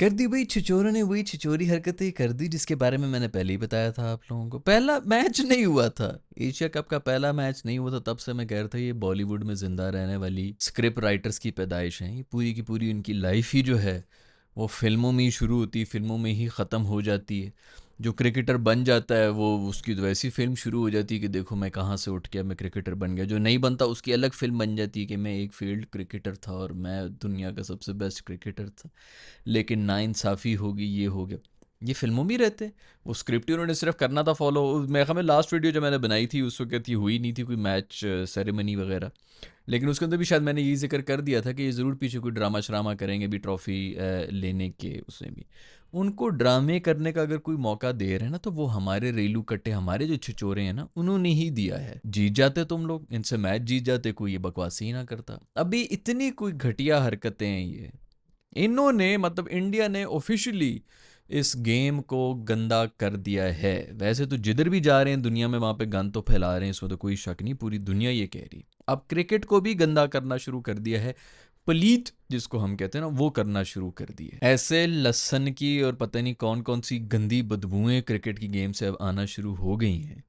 कर दी भाई, छिछोरों ने वही छिछोरी हरकतें कर दी जिसके बारे में मैंने पहले ही बताया था आप लोगों को। पहला मैच नहीं हुआ था, एशिया कप का पहला मैच नहीं हुआ था, तब से मैं कह रहा था ये बॉलीवुड में जिंदा रहने वाली स्क्रिप्ट राइटर्स की पैदाइश है। ये पूरी की पूरी उनकी लाइफ ही जो है वो फिल्मों में ही शुरू होती है, फिल्मों में ही ख़त्म हो जाती है। जो क्रिकेटर बन जाता है वो उसकी तो वैसी फिल्म शुरू हो जाती है कि देखो मैं कहाँ से उठ के मैं क्रिकेटर बन गया। जो नहीं बनता उसकी अलग फिल्म बन जाती है कि मैं एक फील्ड क्रिकेटर था और मैं दुनिया का सबसे बेस्ट क्रिकेटर था, लेकिन नाइंसाफ़ी होगी, ये हो गया। ये फिल्मों में ही रहते हैं। वो स्क्रिप्ट ही उन्होंने सिर्फ करना था फॉलो। मेरे ख्याल में लास्ट वीडियो जो मैंने बनाई थी उस वक्त ये हुई नहीं थी कोई मैच सेरेमनी वगैरह, लेकिन उसके अंदर भी शायद मैंने यही जिक्र कर दिया था कि ये ज़रूर पीछे कोई ड्रामा श्रामा करेंगे भी ट्रॉफ़ी लेने के। उसमें भी उनको ड्रामे करने का अगर कोई मौका दे रहे हैं ना तो वो हमारे रेलू कट्टे, हमारे जो छिचोरे हैं ना, उन्होंने ही दिया है। जीत जाते तुम लोग, इनसे मैच जीत जाते, कोई ये बकवास ही ना करता। अभी इतनी कोई घटिया हरकतें हैं ये इन्होंने, मतलब इंडिया ने ऑफिशियली इस गेम को गंदा कर दिया है। वैसे तो जिधर भी जा रहे हैं दुनिया में वहाँ पे गंद तो फैला रहे हैं, इसमें तो कोई शक नहीं, पूरी दुनिया ये कह रही। अब क्रिकेट को भी गंदा करना शुरू कर दिया है, पलीत जिसको हम कहते हैं ना वो करना शुरू कर दिए। ऐसे लसन की और पता नहीं कौन कौन सी गंदी बदबूएं क्रिकेट की गेम से अब आना शुरू हो गई हैं।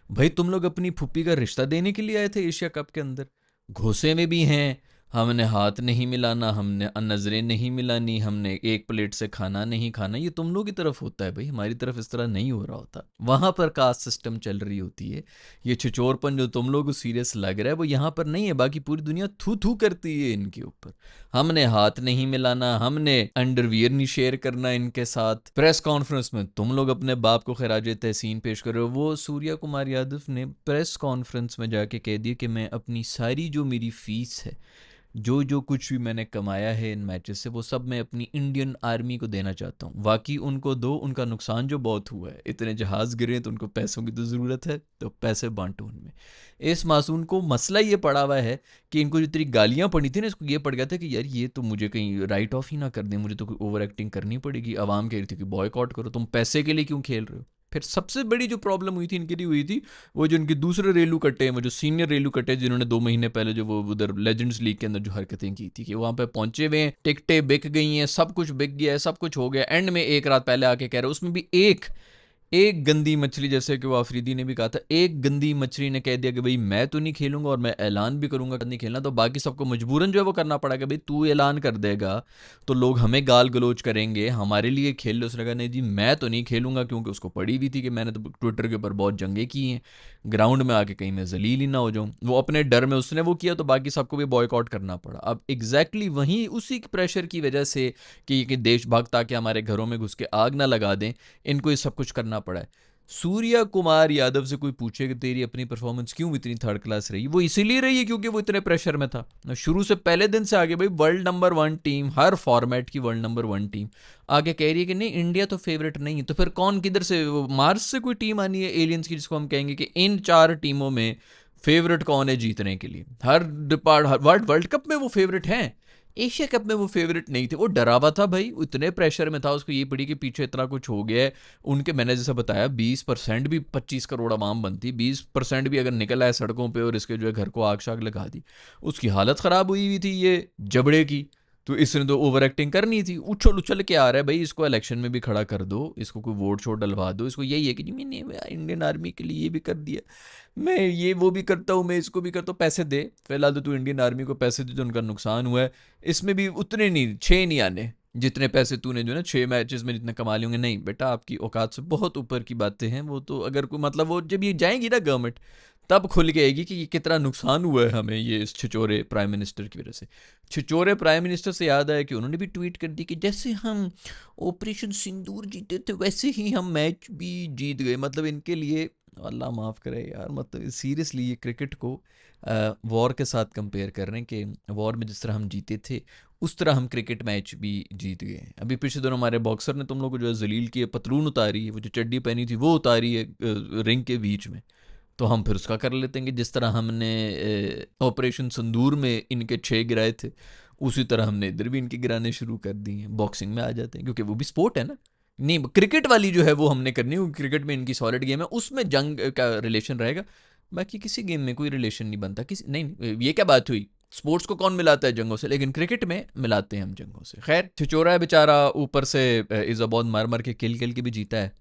भाई तुम लोग अपनी फुप्पी का रिश्ता देने के लिए आए थे एशिया कप के अंदर, घोसे में भी हैं। हमने हाथ नहीं मिलाना, हमने नज़रें नहीं मिलानी, हमने एक प्लेट से खाना नहीं खाना, ये तुम लोग की तरफ होता है भाई, हमारी तरफ इस तरह नहीं हो रहा होता। वहाँ पर कास्ट सिस्टम चल रही होती है। ये छिचोरपन जो तुम लोग को सीरियस लग रहा है वो यहाँ पर नहीं है, बाकी पूरी दुनिया थू थू करती है इनके ऊपर। हमने हाथ नहीं मिलाना, हमने अंडरवियर नहीं शेयर करना इनके साथ। प्रेस कॉन्फ्रेंस में तुम लोग अपने बाप को खराज तहसीन पेश कर रहे हो। वो सूर्या कुमार यादव ने प्रेस कॉन्फ्रेंस में जाके कह दिया कि मैं अपनी सारी जो मेरी फीस है, जो जो कुछ भी मैंने कमाया है इन मैचेस से, वो सब मैं अपनी इंडियन आर्मी को देना चाहता हूँ। बाकी उनको दो, उनका नुकसान जो बहुत हुआ है, इतने जहाज़ गिरे तो उनको पैसों की तो ज़रूरत है, तो पैसे बांटो उनमें। इस मासूम को मसला ये पड़ा हुआ है कि इनको जो तेरी गालियाँ पड़ी थी ना, इसको ये पड़ गया था कि यार ये तो मुझे कहीं राइट ऑफ ही ना कर दें, मुझे तो कोई ओवर एक्टिंग करनी पड़ेगी। आवाम कह रही थी कि बॉयकॉट करो, तुम पैसे के लिए क्यों खेल रहे हो। फिर सबसे बड़ी जो प्रॉब्लम हुई थी इनके लिए हुई थी, वो जो इनके दूसरे रेलू कट्टे हैं, वो जो सीनियर रेलू कट्टे हैं, जिन्होंने 2 महीने पहले जो वो उधर लेजेंड्स लीग के अंदर जो हरकतें की थी, कि वहाँ पे पहुंचे हुए हैं, टिकटें बिक गई हैं, सब कुछ बिक गया है, सब कुछ हो गया, एंड में एक रात पहले आके कह रहे उसमें भी एक एक गंदी मछली, जैसे कि वो आफरीदी ने भी कहा था, एक गंदी मछली ने कह दिया कि भाई मैं तो नहीं खेलूंगा और मैं ऐलान भी करूंगा कि नहीं खेलना, तो बाकी सबको मजबूरन जो है वो करना पड़ा कि भाई तू ऐलान कर देगा तो लोग हमें गाल गलोच करेंगे, हमारे लिए खेल लो। उसने कहा नहीं जी मैं तो नहीं खेलूंगा, क्योंकि उसको पड़ी हुई थी कि मैंने तो ट्विटर के ऊपर बहुत जंगे की हैं, ग्राउंड में आके कहीं मैं जलील ही ना हो जाऊं। वो अपने डर में उसने वो किया, तो बाकी सबको भी बॉयकॉट करना पड़ा। अब एग्जैक्टली वहीं उसी प्रेशर की वजह से कि देशभक्त आके हमारे घरों में घुस के आग ना लगा दें, इनको ये सब कुछ करना पड़ा है। सूर्या कुमार यादव से कोई पूछे कि तेरी अपनी परफॉर्मेंस क्यों इतनी थर्ड क्लास रही, वो इसीलिए रही है क्योंकि वो इतने प्रेशर में था शुरू से, पहले दिन से आगे। भाई वर्ल्ड नंबर 1 टीम, हर फॉर्मेट की वर्ल्ड नंबर 1 टीम आगे कह रही है कि नहीं इंडिया तो फेवरेट नहीं है, तो फिर कौन किधर से, मार्स से कोई टीम आनी है एलियंस की, जिसको हम कहेंगे कि इन 4 टीमों में फेवरेट कौन है जीतने के लिए। हर डिपार्ट वर्ल्ड कप में वो फेवरेट हैं, एशिया कप में वो फेवरेट नहीं थे। वो डरा हुआ था भाई, इतने प्रेशर में था, उसको ये पड़ी कि पीछे इतना कुछ हो गया है। उनके, मैंने जैसा बताया 20% भी 25 करोड़ आवाम बनती, 20% भी अगर निकल आए सड़कों पे और इसके जो है घर को आग शाग लगा दी, उसकी हालत ख़राब हुई हुई थी ये जबड़े की। तो इसने तो ओवर एक्टिंग करनी थी, उछल उछल के आ रहा है भाई, इसको इलेक्शन में भी खड़ा कर दो, इसको कोई वोट शोट डलवा दो, इसको यही है कि जी मैंने इंडियन आर्मी के लिए ये भी कर दिया, मैं ये वो भी करता हूँ, मैं इसको भी करता हूँ, पैसे दे फिलहाल तो तू इंडियन आर्मी को पैसे दे, जो उनका नुकसान हुआ है इसमें भी उतने नहीं, 6 नहीं आने जितने पैसे तूने जो ना 6 मैचेस में जितने कमा लिए होंगे। नहीं बेटा, आपकी औकात से बहुत ऊपर की बातें हैं वो तो। अगर कोई मतलब वो जब ये जाएंगी ना गवर्नमेंट, तब खुल के आएगी कि ये कितना नुकसान हुआ है हमें ये इस छिचोरे प्राइम मिनिस्टर की वजह से। छिचोरे प्राइम मिनिस्टर से याद आया कि उन्होंने भी ट्वीट कर दी कि जैसे हम ऑपरेशन सिंदूर जीते थे वैसे ही हम मैच भी जीत गए। मतलब इनके लिए अल्लाह माफ़ करे यार, मतलब सीरियसली ये क्रिकेट को वॉर के साथ कंपेयर कर रहे हैं कि वॉर में जिस तरह हम जीते थे उस तरह हम क्रिकेट मैच भी जीत गए हैं। अभी पिछले दिनों हमारे बॉक्सर ने तुम लोग को जो है जलील की पतलून उतारी है, वो जो चड्डी पहनी थी वो उतारी है रिंग के बीच में, तो हम फिर उसका कर लेते हैं कि जिस तरह हमने ऑपरेशन संदूर में इनके 6 गिराए थे, उसी तरह हमने इधर भी इनके गिराने शुरू कर दिए हैं। बॉक्सिंग में आ जाते हैं क्योंकि वो भी स्पोर्ट है ना। नहीं क्रिकेट वाली जो है वो हमने करनी है, क्रिकेट में इनकी सॉलिड गेम है, उसमें जंग का रिलेशन रहेगा, बाकी किसी गेम में कोई रिलेशन नहीं बनता किसी। नहीं ये क्या बात हुई, स्पोर्ट्स को कौन मिलाता है जंगों से, लेकिन क्रिकेट में मिलाते हैं हम जंगों से। खैर छिचोरा है बेचारा, ऊपर से इज़ाबॉद मार मार के किल किल के भी जीता है,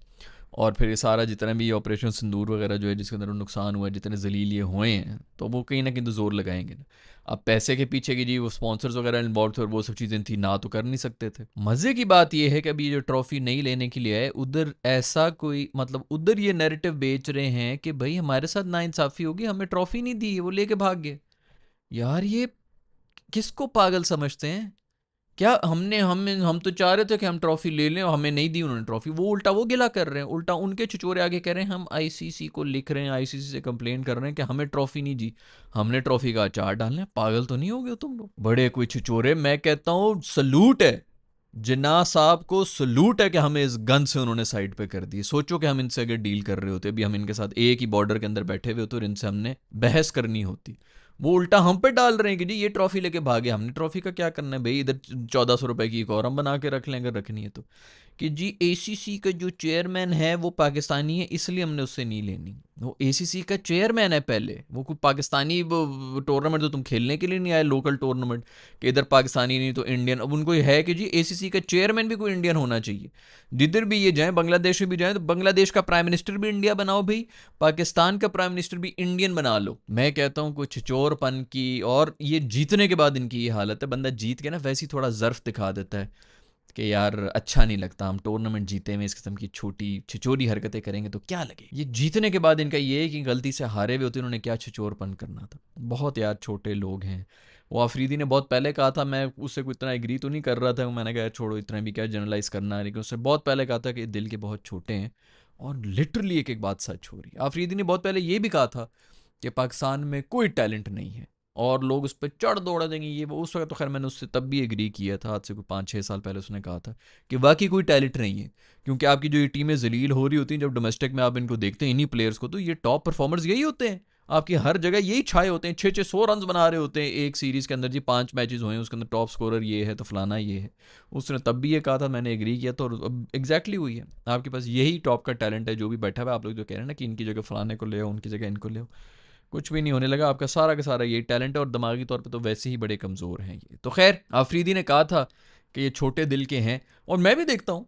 और फिर ये सारा जितना भी ऑपरेशन सिंदूर वगैरह जो है जिसके अंदर नुकसान हुआ है, जितने जलील ये हुए हैं, तो वो कहीं ना कहीं तो जोर लगाएंगे ना। अब पैसे के पीछे की जी वो स्पॉन्सर्स वगैरह इन्वॉल्व थे और वो सब चीज़ें थी ना, तो कर नहीं सकते थे। मज़े की बात ये है कि अभी ये जो ट्रॉफी नहीं लेने के लिए आए उधर ऐसा कोई मतलब उधर ये नैरेटिव बेच रहे हैं कि भाई हमारे साथ नाइंसाफ़ी होगी, हमें ट्रॉफी नहीं दी, वो लेके भाग गए। यार ये किसको पागल समझते हैं? क्या हमने हम तो चाह रहे थे कि हम ट्रॉफी ले लें और हमें नहीं दी उन्होंने ट्रॉफी। वो उल्टा वो गिला कर रहे हैं, उल्टा उनके छिचोरे आगे कह रहे हैं हम आईसीसी को लिख रहे हैं, आईसीसी से कंप्लेन कर रहे हैं कि हमें ट्रॉफी नहीं दी, हमने ट्रॉफी का अचार डालना है। पागल तो नहीं हो गए तुम लोग? बड़े कोई छिचोरे। मैं कहता हूँ सलूट है जिन्ना साहब को, सलूट है कि हमें इस गन से उन्होंने साइड पे कर दी। सोचो कि हम इनसे अगर डील कर रहे होते, अभी हम इनके साथ एक ही बॉर्डर के अंदर बैठे हुए होते और इनसे हमने बहस करनी होती। वो उल्टा हम पे डाल रहे हैं कि जी ये ट्रॉफी लेके भागे, हमने ट्रॉफी का क्या करना है भाई, इधर 1400 रुपए की एक और हम बना के रख लें अगर रखनी है तो। कि जी एसीसी का जो चेयरमैन है वो पाकिस्तानी है इसलिए हमने उससे नहीं लेनी। वो एसीसी का चेयरमैन है पहले, वो कोई पाकिस्तानी टूर्नामेंट तो तुम खेलने के लिए नहीं आए, लोकल टूर्नामेंट कि इधर पाकिस्तानी नहीं तो इंडियन। अब उनको है कि जी एसीसी का चेयरमैन भी कोई इंडियन होना चाहिए। जिधर भी ये जाए, बांग्लादेश में भी जाए तो बांग्लादेश का प्राइम मिनिस्टर भी इंडिया बनाओ भाई, पाकिस्तान का प्राइम मिनिस्टर भी इंडियन बना लो। मैं कहता हूँ कुछ चोरपन की, और ये जीतने के बाद इनकी ये हालत है। बंदा जीत के ना वैसे ही थोड़ा जर्फ दिखा देता है कि यार अच्छा नहीं लगता, हम टूर्नामेंट जीते में इस किस्म की छोटी छिचोरी हरकतें करेंगे तो क्या लगे। ये जीतने के बाद इनका ये है कि गलती से हारे हुए होते उन्होंने क्या छिचोरपन करना था। बहुत यार छोटे लोग हैं। वो आफरीदी ने बहुत पहले कहा था, मैं उससे कोई इतना एग्री तो नहीं कर रहा था, मैंने कहा छोड़ो इतना भी क्या जनरलाइज करना है, लेकिन उससे बहुत पहले कहा था कि दिल के बहुत छोटे हैं। और लिटरली एक एक बात सच हो रही है। आफरीदी ने बहुत पहले ये भी कहा था कि पाकिस्तान में कोई टैलेंट नहीं है और लोग उस पर चढ़ दौड़ा देंगे ये वो। उस वक्त तो खैर मैंने उससे तब भी एग्री किया था, आज से कोई 5-6 साल पहले उसने कहा था कि वाकई कोई टैलेंट नहीं है। क्योंकि आपकी जो ये टीमें जलील हो रही होती हैं जब डोमेस्टिक में आप इनको देखते हैं इन्हीं प्लेयर्स को, तो ये टॉप परफॉर्मर्स यही होते हैं, आपकी हर जगह यही छाए होते हैं, 600 रन बना रहे होते हैं एक सीरीज़ के अंदर। जी 5 मैचेस हुए हैं उसके अंदर टॉप स्कोरर ये है तो फलाना ये है। उसने तब भी ये कहा था, मैंने एग्री किया तो अब एग्जैक्टली हुई है। आपके पास यही टॉप का टैलेंट है जो भी बैठा हुआ है। आप लोग जो कह रहे हैं ना कि इनकी जगह फलाने को ले आओ, उनकी जगह इनको ले आओ, कुछ भी नहीं होने लगा। आपका सारा का सारा यही टैलेंट है और दिमागी तौर पे तो वैसे ही बड़े कमज़ोर हैं ये। तो खैर आफरीदी ने कहा था कि ये छोटे दिल के हैं, और मैं भी देखता हूँ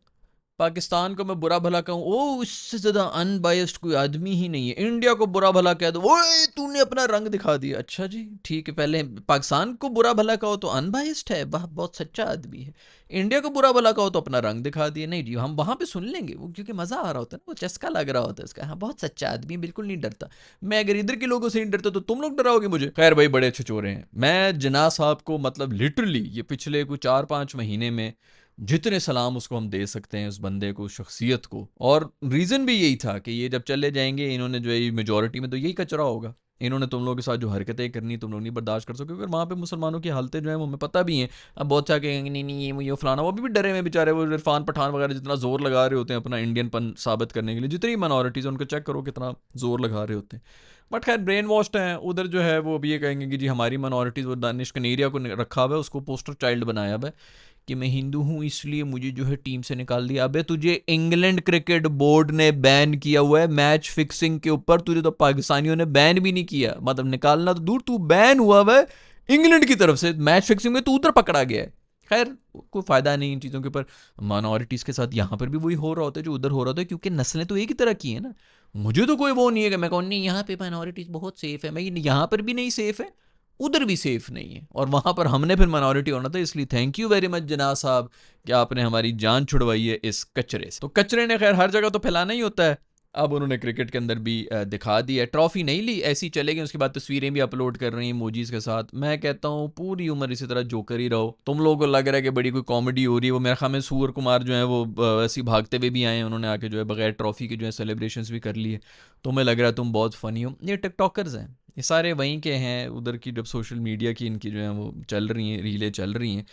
पाकिस्तान को मैं बुरा भला कहूँ, ओ इससे ज़्यादा अनबायस्ड कोई आदमी ही नहीं है। इंडिया को बुरा भला कह दो, ओए तूने अपना रंग दिखा दिया। अच्छा जी ठीक है, पहले पाकिस्तान को बुरा भला कहो तो अनबायस्ड है, वाह बहुत सच्चा आदमी है। इंडिया को बुरा भला कहो तो अपना रंग दिखा दिया। नहीं जी हम वहाँ पे सुन लेंगे वो, क्योंकि मज़ा आ रहा होता है ना, वो चस्का लग रहा होता है उसका, हाँ बहुत सच्चा आदमी बिल्कुल नहीं डरता। मैं अगर इधर के लोगों से नहीं डरता तो तुम लोग डराओगे मुझे। खैर भाई बड़े अच्छे चोरे हैं। मैं जिन्ना साहब को मतलब लिटरली ये पिछले कुछ 4-5 महीने में जितने सलाम उसको हम दे सकते हैं, उस बंदे को, शख्सियत को। और रीज़न भी यही था कि ये जब चले जाएंगे इन्होंने जो है मेजॉरिटी में तो यही कचरा होगा। इन्होंने तुम लोगों के साथ जो हरकतें करनी तुम लोग नहीं बर्दाश्त कर सकोगे, क्योंकि वहाँ पे मुसलमानों की हालतें जो है वो हमें पता भी हैं। अब बहुत सा कहेंगे नहीं नहीं ये फलाना, वो भी डरे हुए बेचारे, वो इरफान पठान वगैरह जितना जोर लगा रहे होते हैं अपना इंडियन साबित करने के लिए, जितनी माइनॉरिटीज़ उनको चेक करो कितना जोर लगा रहे होते हैं। बट खैर ब्रेन वॉश्ड हैं उधर जो है, वो अभी ये कहेंगे कि जी हमारी माइनॉरिटीज़, वो दानिश कनेरिया को रखा हुआ है, उसको पोस्टर चाइल्ड बनाया हुआ है कि मैं हिंदू हूँ इसलिए मुझे जो है टीम से निकाल दिया। अबे तुझे इंग्लैंड क्रिकेट बोर्ड ने बैन किया हुआ है मैच फिक्सिंग के ऊपर, तुझे तो पाकिस्तानियों ने बैन भी नहीं किया। मतलब निकालना तो दूर, तू बैन हुआ है इंग्लैंड की तरफ से मैच फिक्सिंग में, तू उधर पकड़ा गया है। खैर कोई फ़ायदा नहीं इन चीज़ों के ऊपर। माइनॉरिटीज़ के साथ यहाँ पर भी वही हो रहा होता है जो उधर हो रहा होता है, क्योंकि नस्लें तो एक ही तरह की है ना। मुझे तो कोई वो नहीं है कि मैं कहूँ नहीं यहाँ पे माइनॉरिटीज़ बहुत सेफ है, मैं यहाँ पर भी नहीं सेफ है, उधर भी सेफ नहीं है, और वहाँ पर हमने फिर माइनॉरिटी होना था। इसलिए थैंक यू वेरी मच जनाब साहब कि आपने हमारी जान छुड़वाई है इस कचरे से। तो कचरे ने खैर हर जगह तो फैलाना ही होता है। अब उन्होंने क्रिकेट के अंदर भी दिखा दिया, ट्रॉफी नहीं ली ऐसी चलेगी, उसके बाद तस्वीरें भी अपलोड कर रही हैं इमोजीज के साथ। मैं कहता हूँ पूरी उम्र इसी तरह जोकर ही रहो। तुम लोगों को लग रहा है कि बड़ी कोई कॉमेडी हो रही है, वो मेरे ख्याल में सूर्य कुमार जो है वो ऐसी भागते हुए भी आए हैं, उन्होंने आके जो है बगैर ट्रॉफी के जो है सेलिब्रेशंस भी कर लिए। तुम्हें लग रहा है तुम बहुत फ़नी हो। ये टिकटॉकर्स हैं, ये सारे वहीं के हैं, उधर की जब सोशल मीडिया की इनकी जो है वो चल रही हैं, रीलें चल रही हैं।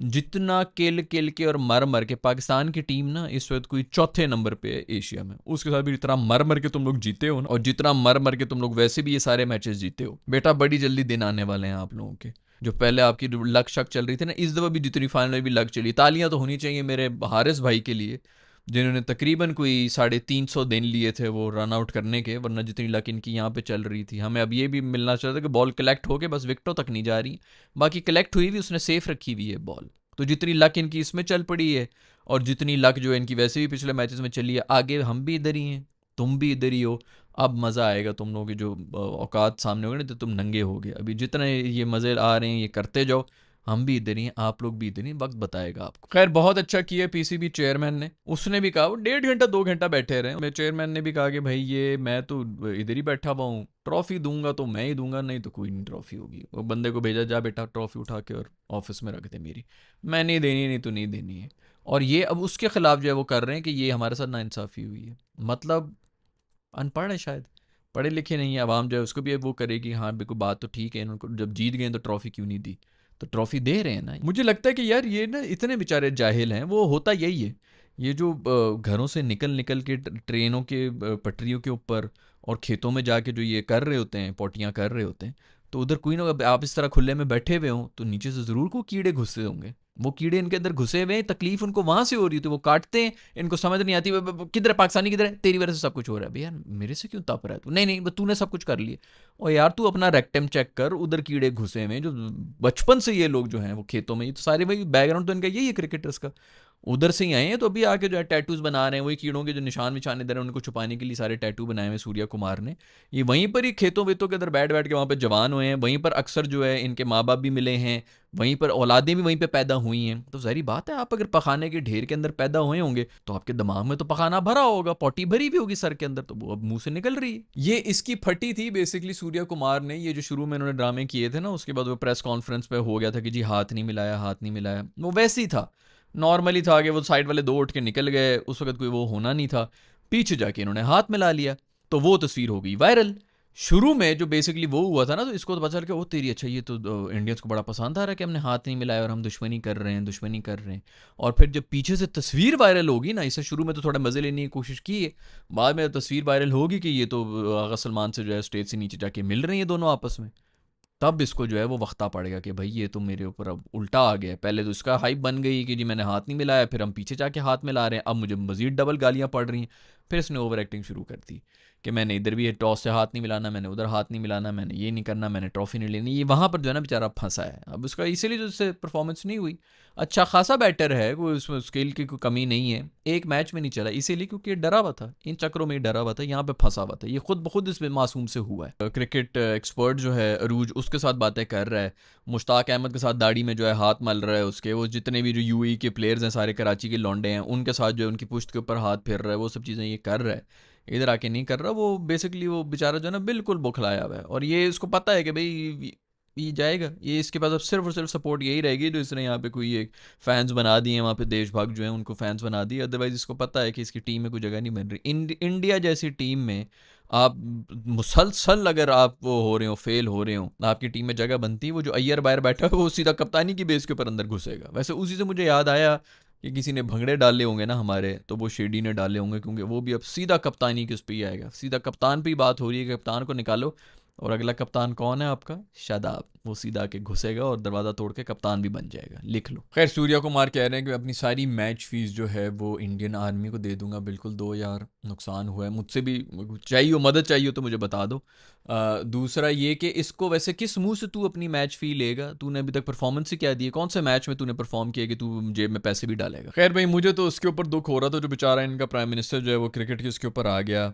जितना किल किल के और मर मर के पाकिस्तान की टीम ना इस वक्त कोई चौथे नंबर पे है एशिया में, उसके साथ भी जितना मर मर के तुम लोग जीते हो ना, और जितना मर मर के तुम लोग वैसे भी ये सारे मैचेस जीते हो, बेटा बड़ी जल्दी दिन आने वाले हैं आप लोगों के। जो पहले आपकी लक शक चल रही थी ना, इस दफ़ा भी जितनी फाइनल में भी लक चली, तालियां तो होनी चाहिए मेरे हारिस भाई के लिए। जिन्होंने तकरीबन कोई 350 दिन लिए थे वो रन आउट करने के, वरना जितनी लक इनकी यहाँ पे चल रही थी। हमें अब ये भी मिलना चाहिए था कि बॉल कलेक्ट होके बस विकेटों तक नहीं जा रही, बाकी कलेक्ट हुई भी उसने सेफ रखी हुई है बॉल। तो जितनी लक इनकी इसमें चल पड़ी है और जितनी लक जो है इनकी वैसे भी पिछले मैचेस में चली है, आगे हम भी इधर ही हैं, तुम भी इधर ही हो। अब मज़ा आएगा तुम लोगों की जो औकात सामने हो गए ना, तो तुम नंगे हो गए। अभी जितने ये मज़े आ रहे हैं ये करते जाओ, हम भी इधर ही हैं, आप लोग भी इधर ही, वक्त बताएगा आपको। खैर बहुत अच्छा किया पीसीबी चेयरमैन ने, उसने भी कहा वो 1.5 घंटा 2 घंटा बैठे रहे, मेरे चेयरमैन ने भी कहा कि भाई ये मैं तो इधर ही बैठा हुआ हूँ, ट्रॉफी दूंगा तो मैं ही दूंगा, नहीं तो कोई नहीं ट्रॉफी होगी। वो बंदे को भेजा, जा बेटा ट्रॉफी उठा के और ऑफिस में रख दे मेरी, मैं नहीं देनी, नहीं तो नहीं देनी है। और ये अब उसके खिलाफ जो है वो कर रहे हैं कि ये हमारे साथ नाइंसाफ़ी हुई है। मतलब अनपढ़ है शायद, पढ़े लिखे नहीं है आवाम जो है उसको भी वो करेगी, हाँ बिल्कुल बात तो ठीक है, इनको जब जीत गए तो ट्रॉफी क्यों नहीं दी, तो ट्रॉफी दे रहे हैं ना। मुझे लगता है कि यार ये ना इतने बेचारे जाहिल हैं, वो होता यही है। ये जो घरों से निकल निकल के ट्रेनों के पटरियों के ऊपर और खेतों में जाके जो ये कर रहे होते हैं, पोटियाँ कर रहे होते हैं, तो उधर कोई ना, आप इस तरह खुले में बैठे हुए हों तो नीचे से ज़रूर को कीड़े घुसे होंगे। वो कीड़े इनके अंदर घुसे हुए हैं, तकलीफ उनको वहां से हो रही थी, वो काटते हैं, इनको समझ नहीं आती किधर है पाकिस्तानी, किधर है, तेरी वजह से सब कुछ हो रहा है। भैया मेरे से क्यों तप रहा है तू, नहीं नहीं तूने सब कुछ कर लिया। और यार तू अपना रेक्टम चेक कर, उधर कीड़े घुसे हुए हैं जो बचपन से ये लोग जो हैं वो खेतों में, ये तो सारे भाई बैकग्राउंड तो इनका यही है क्रिकेटर्स का, उधर से ही आए हैं, तो अभी आके जो है टैटूज बना रहे हैं, वही कीड़ों के जो निशान विशान इधर हैं उनको छुपाने के लिए सारे टैटू बनाए हुए सूर्या कुमार ने। ये वहीं पर ही खेतों वेतों के अंदर बैठ बैठ के वहाँ पर जवान हुए हैं, वहीं पर अक्सर जो है इनके माँ बाप भी मिले हैं, वहीं पर औलादें भी वहीं पे पैदा हुई हैं। तो ज़ाहिर बात है आप अगर पखाने के ढेर के अंदर पैदा हुए होंगे तो आपके दिमाग में तो पखाना भरा होगा, पॉटी भरी भी होगी सर के अंदर, तो वो अब मुंह से निकल रही है। ये इसकी फटी थी बेसिकली सूर्या कुमार ने, ये जो शुरू में इन्होंने ड्रामे किए थे ना, उसके बाद वो प्रेस कॉन्फ्रेंस पे हो गया था कि जी हाथ नहीं मिलाया, हाथ नहीं मिलाया, वो वैसे ही था, नॉर्मली था कि वो साइड वाले दो उठ के निकल गए, उस वक्त कोई वो होना नहीं था, पीछे जाके इन्होंने हाथ मिला लिया, तो वो तस्वीर हो गई वायरल। शुरू में जो बेसिकली वो हुआ था ना, तो इसको तो पता चल के वो तेरी अच्छा ये तो इंडियंस को बड़ा पसंद आ रहा है कि हमने हाथ नहीं मिलाया और हम दुश्मनी कर रहे हैं, दुश्मनी कर रहे हैं। और फिर जब पीछे से तस्वीर वायरल होगी ना, इसे शुरू में तो थोड़ा मज़े लेने की कोशिश की है, बाद में तस्वीर वायरल होगी कि ये तो आगा सलमान से जो है स्टेज से नीचे जाके मिल रही हैं दोनों आपस में, तब इसको जो है वो वक्ता पड़ेगा कि भाई ये तो मेरे ऊपर अब उल्टा आ गया। पहले तो इसका हाइप बन गई कि जी मैंने हाथ नहीं मिलाया, फिर हम पीछे जाके हाथ मिला रहे हैं, अब मुझे मजीद डबल गालियाँ पड़ रही हैं। फिर इसने ओवर एक्टिंग शुरू कर दी कि मैंने इधर भी टॉस से हाथ नहीं मिलाना, मैंने उधर हाथ नहीं मिलाना, मैंने ये नहीं करना, मैंने ट्रॉफी नहीं लेनी। ये वहाँ पर जो है ना बेचारा फंसा है अब उसका, इसीलिए जो इससे परफॉर्मेंस नहीं हुई। अच्छा खासा बैटर है, कोई उसमें स्किल की कोई कमी नहीं है, एक मैच में नहीं चला इसीलिए क्योंकि ये डरा हुआ था, इन चक्रों में ही डरा हुआ था, यहाँ पे फंसा हुआ था, ये खुद ब खुद इसमें मासूम से हुआ है। क्रिकेट एक्सपर्ट जो है अरूज उसके साथ बातें कर रहा है, मुश्ताक अहमद के साथ दाढ़ी में जो है हाथ मल रहा है उसके, वो जितने भी जो यूएई के प्लेयर्स हैं सारे कराची के लौंडे हैं उनके साथ जो है उनकी पुश्त के ऊपर हाथ फेर रहा है, वो सब चीज़ें ये कर रहा है, इधर आके नहीं कर रहा। वो बेसिकली वो बेचारा जो है ना बिल्कुल बुखलाया हुआ है, और ये इसको पता है कि भाई ये जाएगा, ये इसके पास अब सिर्फ और सिर्फ सपोर्ट यही रहेगी जो इसने यहाँ पे कोई एक फैंस बना दिए हैं, वहाँ पे देशभक्त जो है उनको फैंस बना दिए, अदरवाइज इसको पता है कि इसकी टीम में कोई जगह नहीं बन रही। इंडिया जैसी टीम में आप मुसलसल अगर आप वो हो रहे हो, फेल हो रहे हो, आपकी टीम में जगह बनती है, वो जो अय्यर बाहर बैठा है वो सीधा कप्तानी की बेस के ऊपर अंदर घुसेगा। वैसे उसी से मुझे याद आया कि किसी ने भंगड़े डाले होंगे ना हमारे, तो वो शेडी ने डाले होंगे, क्योंकि वो भी अब सीधा कप्तानी के उस पर ही आएगा, सीधा कप्तान पे ही बात हो रही है कि कप्तान को निकालो, और अगला कप्तान कौन है आपका, शादाब, वो सीधा के घुसेगा और दरवाज़ा तोड़ के कप्तान भी बन जाएगा, लिख लो। खैर सूर्या कुमार कह रहे हैं कि अपनी सारी मैच फीस जो है वो इंडियन आर्मी को दे दूंगा, बिल्कुल दो यार, नुकसान हुआ है, मुझसे भी चाहिए हो, मदद चाहिए हो तो मुझे बता दो। दूसरा ये कि इसको वैसे किस मुंह से तू अपनी मैच फी लेगा, तूने अभी तक परफॉर्मेंस ही क्या दी है, कौन से मैच में तूने परफॉर्म किया कि तू जेब में पैसे भी डालेगा। खैर भाई मुझे तो उसके ऊपर दुख हो रहा था, जो बेचारा इनका प्राइम मिनिस्टर जो है वो क्रिकेट के उसके ऊपर आ गया,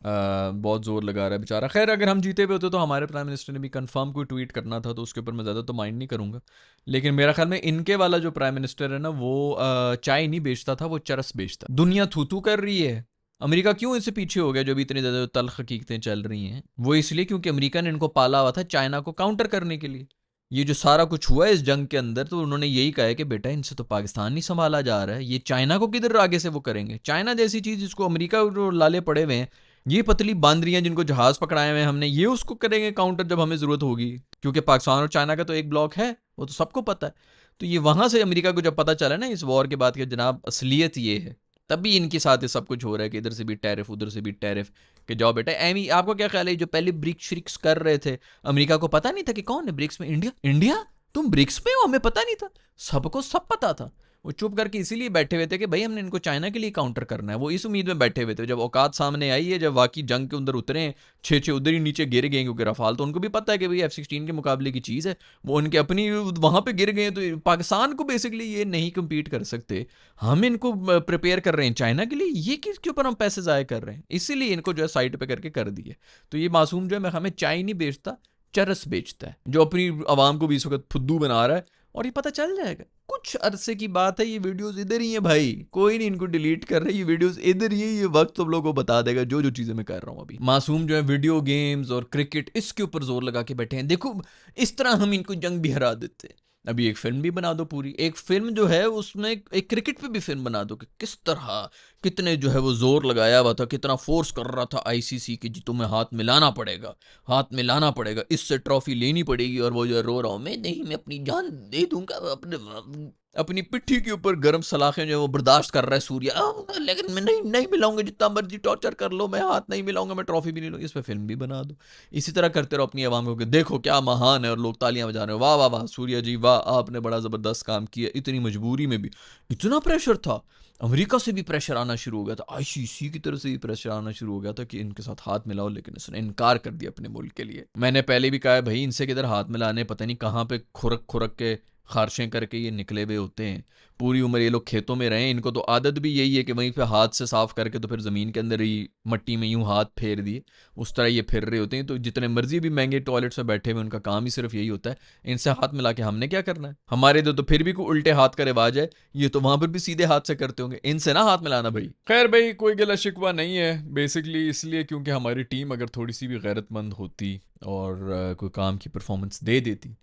बहुत ज़ोर लगा रहा है बेचारा। खैर अगर हम जीते हुए होते तो हमारे प्राइम मिनिस्टर ने भी कंफर्म कोई ट्वीट करना था, तो उसके ऊपर मैं ज़्यादा तो माइंड नहीं करूँगा, लेकिन मेरा ख्याल में इनके वाला जो प्राइम मिनिस्टर है ना वो चाय नहीं बेचता था, वो चरस बेचता। दुनिया थू थू कर रही है, अमेरिका क्यों इससे पीछे हो गया, जो भी इतनी ज़्यादा तल्ख हकीकतें चल रही हैं, वो इसलिए क्योंकि अमेरिका ने इनको पाला हुआ था चाइना को काउंटर करने के लिए। ये जो सारा कुछ हुआ है इस जंग के अंदर, तो उन्होंने यही कहा है कि बेटा इनसे तो पाकिस्तान नहीं संभाला जा रहा है, ये चाइना को किधर आगे से वो करेंगे। चाइना जैसी चीज़ जिसको अमेरिका लाले पड़े हुए हैं, ये पतली बांदरियां जिनको जहाज पकड़ाए हुए हैं हमने, ये उसको करेंगे काउंटर जब हमें ज़रूरत होगी, क्योंकि पाकिस्तान और चाइना का तो एक ब्लॉक है, वो तो सबको पता है। तो ये वहाँ से अमेरिका को जब पता चला ना इस वॉर के बाद कि जनाब असलियत ये है, तभी इनके साथ ये सब कुछ हो रहा है कि इधर से भी टैरिफ उधर से भी टैरिफ, कि जाओ बेटा एमी। आपको क्या ख्याल है जो पहले ब्रिक्स श्रिक्स कर रहे थे, अमेरिका को पता नहीं था कि कौन है ब्रिक्स में, इंडिया, इंडिया तुम ब्रिक्स में हो, हमें पता नहीं था, सबको सब पता था। वो चुप करके इसीलिए बैठे हुए थे कि भाई हमने इनको चाइना के लिए काउंटर करना है। वो इस उम्मीद में बैठे हुए थे, जब औकात सामने आई है, जब वाकई जंग के अंदर उतरे हैं, छः उधर ही नीचे गिर गए, क्योंकि रफाल तो उनको भी पता है कि भाई F-16 के मुकाबले की चीज़ है, वो उनके अपनी वहाँ पे गिर गए, तो पाकिस्तान को बेसिकली ये नहीं कम्पीट कर सकते, हम इनको प्रिपेयर कर रहे हैं चाइना के लिए, ये किसके ऊपर हम पैसे ज़ाय कर रहे हैं, इसीलिए इनको जो है साइड पे करके कर दिए। तो ये मासूम जो है हमें चाय नहीं बेचता, चरस बेचता है, जो अपनी आवाम को भी इस वक्त फुद्दू बना रहा है, और ये पता चल जाएगा कुछ अरसे की बात है। ये वीडियोस इधर ही है भाई, कोई नहीं इनको डिलीट कर रहा है, ये वीडियोस इधर ही है, ये वक्त तुम लोगों को बता देगा जो जो चीज़ें मैं कर रहा हूँ अभी। मासूम जो है वीडियो गेम्स और क्रिकेट इसके ऊपर जोर लगा के बैठे हैं, देखो इस तरह हम इनको जंग भी हरा देते हैं। अभी एक फिल्म भी बना दो, पूरी एक फिल्म जो है उसमें एक क्रिकेट पे भी फिल्म बना दो कि किस तरह कितने जो है वो जोर लगाया हुआ था, कितना फोर्स कर रहा था आईसीसी की, जी तुम्हें हाथ मिलाना पड़ेगा, हाथ मिलाना पड़ेगा, इससे ट्रॉफी लेनी पड़ेगी, और वो जो रो रहा हूँ मैं, नहीं मैं अपनी जान दे दूंगा, अपनी पिट्ठी के ऊपर गर्म सलाखें जो है वो बर्दाश्त कर रहा है सूर्या, लेकिन मैं नहीं नहीं मिलाऊंगा, जितना मर्जी टॉर्चर कर लो, मैं हाथ नहीं मिलाऊंगा, मैं ट्रॉफी भी नहीं लूंगा। इस पर फिल्म भी बना दो, इसी तरह करते रहो अपनी आवाम को कि देखो क्या महान है, और लोग तालियां बजा रहे हो, वाह वाह वाह सूर्या जी वाह, आपने बड़ा ज़बरदस्त काम किया। इतनी मजबूरी में भी इतना प्रेशर था, अमेरिका से भी प्रेशर आना शुरू हो गया था, आईसीसी की तरफ से भी प्रेशर आना शुरू हो गया था कि इनके साथ हाथ मिलाओ, लेकिन इसने इनकार कर दिया अपने मुल्क के लिए। मैंने पहले भी कहा है भाई, इनसे किधर हाथ मिलाने, पता नहीं कहाँ पे खुरक खुरक के खारशें करके ये निकले हुए होते हैं, पूरी उम्र ये लोग खेतों में रहे, इनको तो आदत भी यही है कि वहीं पे हाथ से साफ करके तो फिर ज़मीन के अंदर ही मट्टी में यूं हाथ फेर दिए, उस तरह ये फिर रहे होते हैं। तो जितने मर्जी भी महंगे टॉयलेट्स में बैठे हुए, उनका काम ही सिर्फ यही होता है, इनसे हाथ मिला के हमने क्या करना है। हमारे तो फिर भी कोई उल्टे हाथ का रिवाज है, ये तो वहां पर भी सीधे हाथ से करते होंगे, इनसे ना हाथ मिलाना भाई। खैर भाई कोई गिला शिकवा नहीं है, बेसिकली इसलिए क्योंकि हमारी टीम अगर थोड़ी सी भी गैरतमंद होती और कोई काम की परफॉर्मेंस दे देती,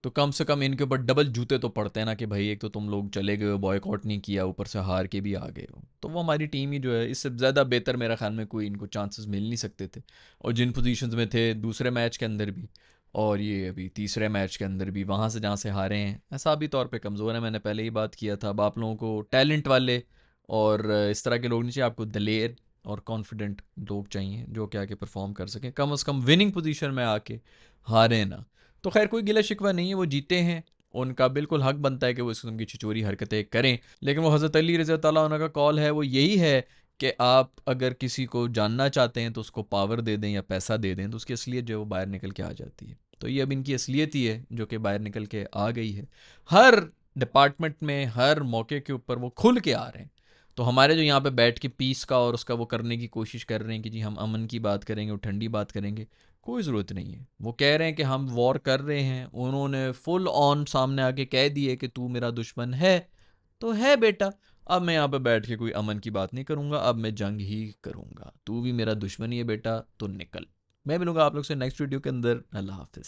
तो कम से कम इनके ऊपर डबल जूते तो पड़ते हैं ना, कि भाई एक तो तुम लोग चले गए हो, बॉयकॉट नहीं किया, ऊपर से हार के भी आ गए हो, तो वो हमारी टीम ही जो है, इससे ज़्यादा बेहतर मेरा ख्याल में कोई इनको चांसेस मिल नहीं सकते थे। और जिन पोजीशंस में थे दूसरे मैच के अंदर भी, और ये अभी तीसरे मैच के अंदर भी, वहाँ से जहाँ से हारे हैं, ऐसाबी तौर पे कमज़ोर है, मैंने पहले ही बात किया था। अब आप लोगों को टैलेंट वाले और इस तरह के लोग नहीं चाहिए, आपको दलेर और कॉन्फिडेंट लोग चाहिए जो कि आके परफॉर्म कर सकें, कम अज़ कम विनिंग पोजीशन में आके हारे ना। तो खैर कोई गिला शिकवा नहीं है, वो जीते हैं, उनका बिल्कुल हक बनता है कि वो इस किस्म की छिचोरी हरकतें करें, लेकिन वो हज़रत अली रज़ी अल्लाह अन्हु का कॉल है, वो यही है कि आप अगर किसी को जानना चाहते हैं तो उसको पावर दे दें या पैसा दे दें, तो उसकी असलियत जो है वो बाहर निकल के आ जाती है। तो ये अब इनकी असलियत ही है जो कि बाहर निकल के आ गई है, हर डिपार्टमेंट में हर मौके के ऊपर वो खुल के आ रहे हैं। तो हमारे जो यहाँ पे बैठ के पीस का और उसका वो करने की कोशिश कर रहे हैं कि जी हम अमन की बात करेंगे और ठंडी बात करेंगे, कोई ज़रूरत नहीं है। वो कह रहे हैं कि हम वॉर कर रहे हैं, उन्होंने फुल ऑन सामने आके कह दिए कि तू मेरा दुश्मन है, तो है बेटा। अब मैं यहाँ पे बैठ के कोई अमन की बात नहीं करूँगा, अब मैं जंग ही करूँगा, तू भी मेरा दुश्मन ही है बेटा, तो निकल। मैं मिलूंगा आप लोग से नेक्स्ट वीडियो के अंदर। अल्लाह हाफिज़।